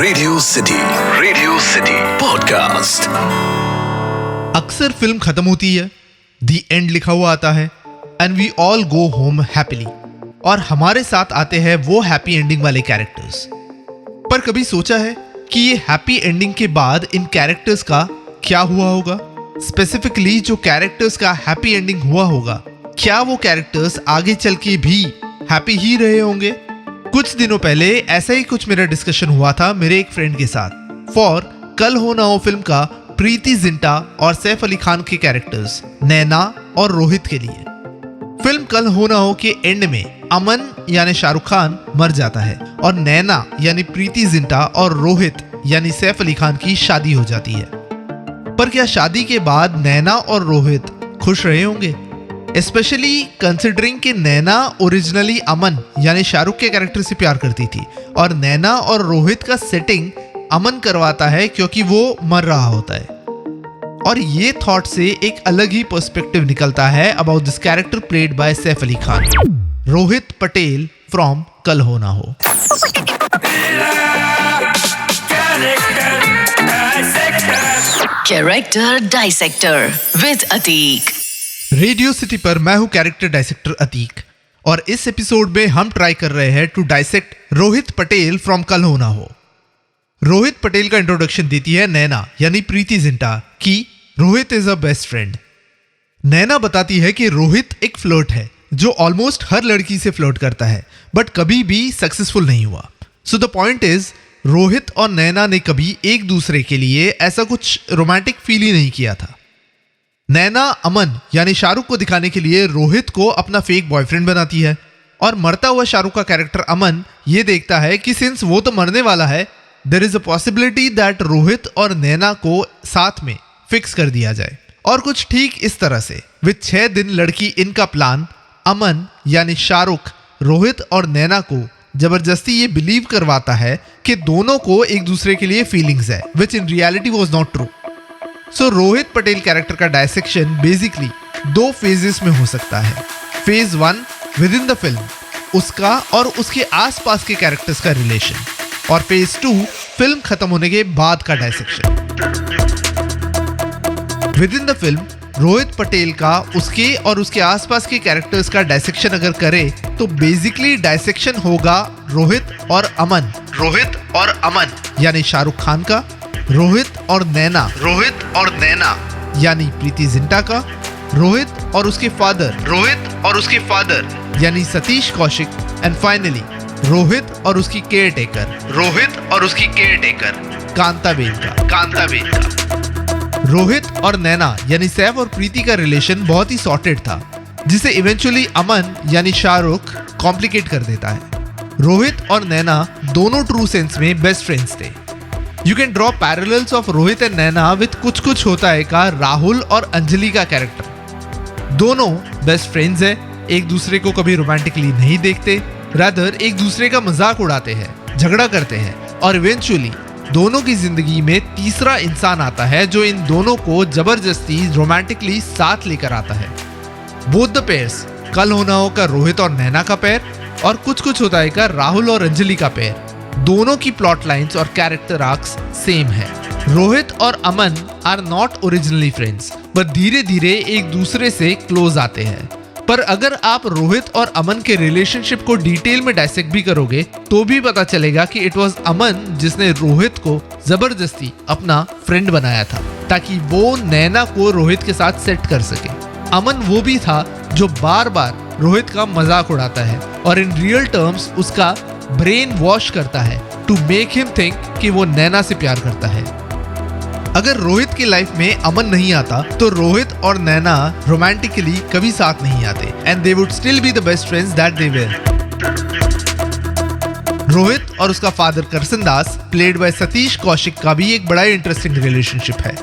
Radio city podcast. अक्सर film खत्म होती है, दी एंड लिखा हुआ आता है and we all go home happily, और हमारे साथ आते हैं वो हैप्पी एंडिंग वाले कैरेक्टर्स। पर कभी सोचा है कि ये हैप्पी एंडिंग के बाद इन कैरेक्टर्स का क्या हुआ होगा? स्पेसिफिकली जो कैरेक्टर्स का हैप्पी एंडिंग हुआ होगा, क्या वो कैरेक्टर्स आगे चल के भी हैप्पी ही रहे होंगे? कुछ दिनों पहले ऐसा ही कुछ मेरा डिस्कशन हुआ था मेरे एक फ्रेंड के साथ फॉर कल हो ना हो फिल्म का प्रीति जिंटा और सैफ अली खान के कैरेक्टर्स नैना और रोहित के लिए। फिल्म कल हो ना हो के एंड में अमन यानी शाहरुख खान मर जाता है और नैना यानी प्रीति जिंटा और रोहित यानी सैफ अली खान की शादी हो जाती है। पर क्या शादी के बाद नैना और रोहित खुश रहे होंगे? स्पेशली कंसिडरिंग कि नैना ओरिजिनली अमन यानी शाहरुख के कैरेक्टर से प्यार करती थी और नैना और रोहित का सेटिंग अमन करवाता है क्योंकि वो मर रहा होता है। और ये थॉट से एक अलग ही पर्सपेक्टिव निकलता है about this character played by Saif Ali Khan, Rohit Patel from Kal Ho ना हो। Character dissector with Atiq. Radio city पर मैं हूं कैरेक्टर डाइसेक्टर अतीक, और इस एपिसोड में हम ट्राई कर रहे हैं to dissect Rohit Patel from Kal Ho ना हो। रोहित पटेल का इंट्रोडक्शन देती है नैना यानी प्रीति जिंटा कि Rohit is a best friend. Naina बताती है कि रोहित एक फ्लर्ट है जो ऑलमोस्ट हर लड़की से फ्लर्ट करता है बट कभी भी सक्सेसफुल नहीं हुआ। So the point is Rohit और नैना ने कभी एक दूसरे के लिए ऐसा कुछ रोमांटिक फील ही नहीं किया था। नैना अमन यानी शाहरुख को दिखाने के लिए रोहित को अपना फेक बॉयफ्रेंड बनाती है और मरता हुआ शाहरुख का कैरेक्टर अमन ये देखता है कि सिंस वो तो मरने वाला है, there is a possibility that Rohit और नैना को साथ में फिक्स कर दिया जाए। और कुछ ठीक इस तरह से विद 6 दिन लड़की इनका प्लान अमन यानी शाहरुख रोहित और नैना को जबरदस्ती ये बिलीव करवाता है कि दोनों को एक दूसरे के लिए फीलिंग्स है, which in reality was not true. So Rohit Patel character का डायसेक्शन बेसिकली 2 फेजेस में हो सकता है। Phase 1 within the film, उसका और उसके आसपास के कैरेक्टर्स का रिलेशन, और फेज 2 फिल्म खत्म होने के बाद का dissection. With in the film Rohit Patel का उसके और उसके आसपास के कैरेक्टर्स का डायसेक्शन अगर करे तो बेसिकली डायसेक्शन होगा रोहित और अमन यानी शाहरुख खान का, रोहित और नैना यानी प्रीति जिंटा का, रोहित और उसके फादर यानी सतीश कौशिक, एंड फाइनली रोहित और उसकी केयर टेकर कांताबेन का। रोहित और नैना यानी सैफ और प्रीति का रिलेशन बहुत ही सॉर्टेड था जिसे इवेंचुअली अमन यानी शाहरुख कॉम्प्लिकेट कर देता है। रोहित और नैना दोनों ट्रू सेंस में बेस्ट फ्रेंड्स थे। You can draw parallels of Rohit and Naina with कुछ होता है का राहुल और अंजलि का कैरेक्टर। दोनों बेस्ट फ्रेंड्स है, एक दूसरे को कभी रोमांटिकली नहीं देखते, रादर एक दूसरे का मजाक उड़ाते हैं, झगड़ा करते हैं, और इवेंचुअली दोनों की जिंदगी में तीसरा इंसान आता है जो इन दोनों को जबरदस्ती रोमांटिकली साथ लेकर आता है। बोथ द पेयर्स, कल हो ना हो का रोहित और नैना का पेयर और कुछ होता है का राहुल और अंजलि का पेयर, दोनों की प्लॉट लाइन्स और कैरेक्टर आर्क्स सेम है। रोहित और Aman are not originally friends but धीरे धीरे एक दूसरे से क्लोज आते हैं। पर अगर आप रोहित और अमन के रिलेशनशिप को डिटेल में डायसेक्ट भी करोगे तो भी पता चलेगा कि इट वाज अमन जिसने रोहित को जबरदस्ती अपना फ्रेंड बनाया था ताकि वो नैना को रोहित के साथ सेट कर सके। अमन वो भी था जो बार बार रोहित का मजाक उड़ाता है और इन रियल टर्म्स उसका ब्रेन वॉश करता है टू मेक हिम थिंक कि वो नैना से प्यार करता है। अगर रोहित की लाइफ में अमन नहीं आता तो रोहित और नैना रोमांटिकली कभी साथ नहीं आते and they would still be the best friends that they were. Rohit और उसका father Karsan Das played by Satish Kaushik का भी एक बड़ा इंटरेस्टिंग रिलेशनशिप है।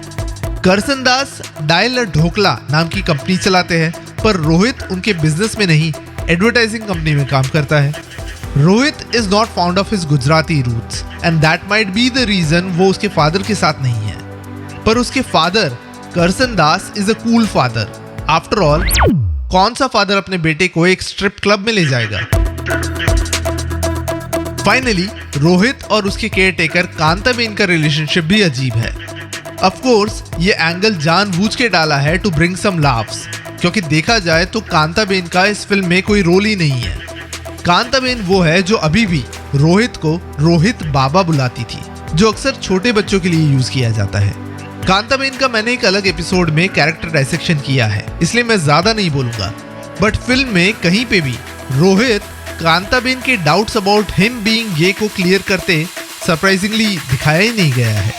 करसन दास डायल ढोकला नाम की कंपनी चलाते हैं पर रोहित उनके बिजनेस में नहीं एडवर्टाइजिंग कंपनी में काम करता है। Rohit is not found of his Gujarati roots and that might be the reason वो उसके फादर के साथ नहीं है। पर उसके father Karsan Das is a cool father. After all कौन सा फादर अपने बेटे को एक स्ट्रिप क्लब में ले जाएगा? फाइनली रोहित और उसके केयरटेकर कांताबेन का रिलेशनशिप भी अजीब है। ऑफ कोर्स ये एंगल जानबूझ के डाला है टू ब्रिंग सम लाफ्स, क्योंकि देखा जाए तो कांताबेन का इस फिल्म में कोई रोल ही नहीं है। कांताबेन वो है जो अभी भी रोहित को रोहित बाबा बुलाती थी, जो अक्सर छोटे बच्चों के लिए यूज किया जाता है। कांताबेन का मैंने एक अलग एपिसोड में कैरेक्टर डायसेक्शन किया है, इसलिए मैं ज्यादा नहीं बोलूंगा। बट फिल्म में कहीं पे भी रोहित कांताबेन के doubts about him being gay को क्लियर करते सरप्राइजिंगली दिखाया ही नहीं गया है।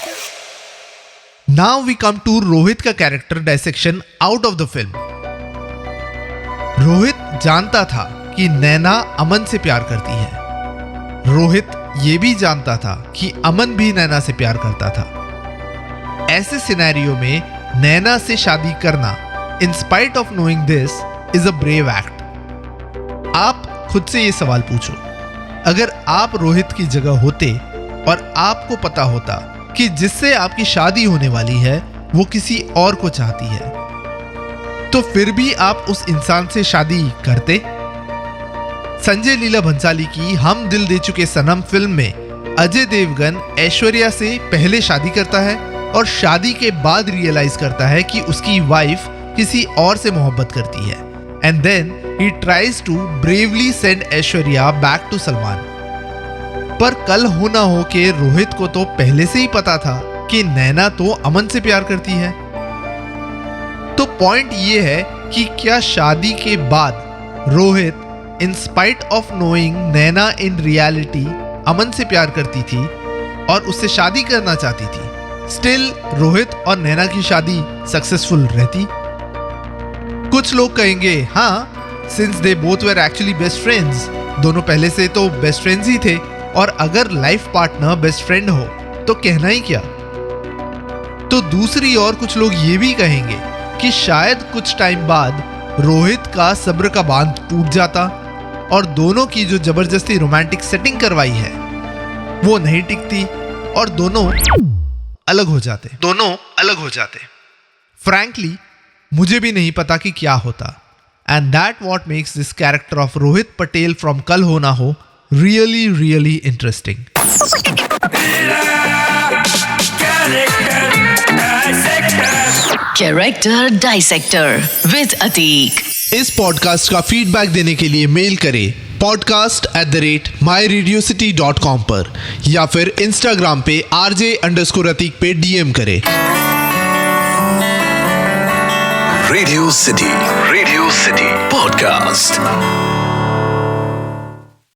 Now we come to Rohit का character dissection out of the film. Rohit जानता था कि नैना अमन से प्यार करती है। रोहित ये भी जानता था कि अमन भी नैना से प्यार करता था। ऐसे सिनेरियो में नैना से शादी करना इन spite of knowing this is a brave act. आप खुद से ये सवाल पूछो, अगर आप रोहित की जगह होते और आपको पता होता कि जिससे आपकी शादी होने वाली है वो किसी और को चाहती है, तो फिर भी आप उस इंसान से शादी करते? संजय लीला भंसाली की हम दिल दे चुके सनम फिल्म में अजय देवगन ऐश्वर्या से पहले शादी करता है और शादी के बाद रियलाइज करता है कि उसकी वाइफ किसी और से मोहब्बत करती है, and then he tries to bravely send Aishwarya back to Salman. पर कल हो ना हो के रोहित को तो पहले से ही पता था कि नैना तो अमन से प्यार करती है। तो पॉइंट ये है कि क्या शादी के बाद Rohit in spite of knowing Naina in reality Aman से प्यार करती थी और उससे शादी करना चाहती थी, स्टिल रोहित और नैना की शादी सक्सेसफुल रहती? कुछ लोग कहेंगे हाँ, since they both were actually best friends, दोनों पहले से तो बेस्ट फ्रेंड्स ही थे, और अगर लाइफ पार्टनर बेस्ट फ्रेंड हो तो कहना ही क्या। तो दूसरी ओर कुछ लोग ये भी कहेंगे कि शायद कुछ टाइम बाद रोहित का सब्र का बांध टूट जाता और दोनों की जो जबरदस्ती रोमांटिक सेटिंग करवाई है वो नहीं टिकती और दोनों अलग हो जाते। फ्रैंकली मुझे भी नहीं पता कि क्या होता, and that what makes this character of Rohit Patel from Kal Ho ना हो really interesting. Character Dissector with Ateek. इस पॉडकास्ट का फीडबैक देने के लिए मेल करें podcast@myradiocity.com पर या फिर इंस्टाग्राम पे RJ_Ateek पे DM करें। Radio city podcast.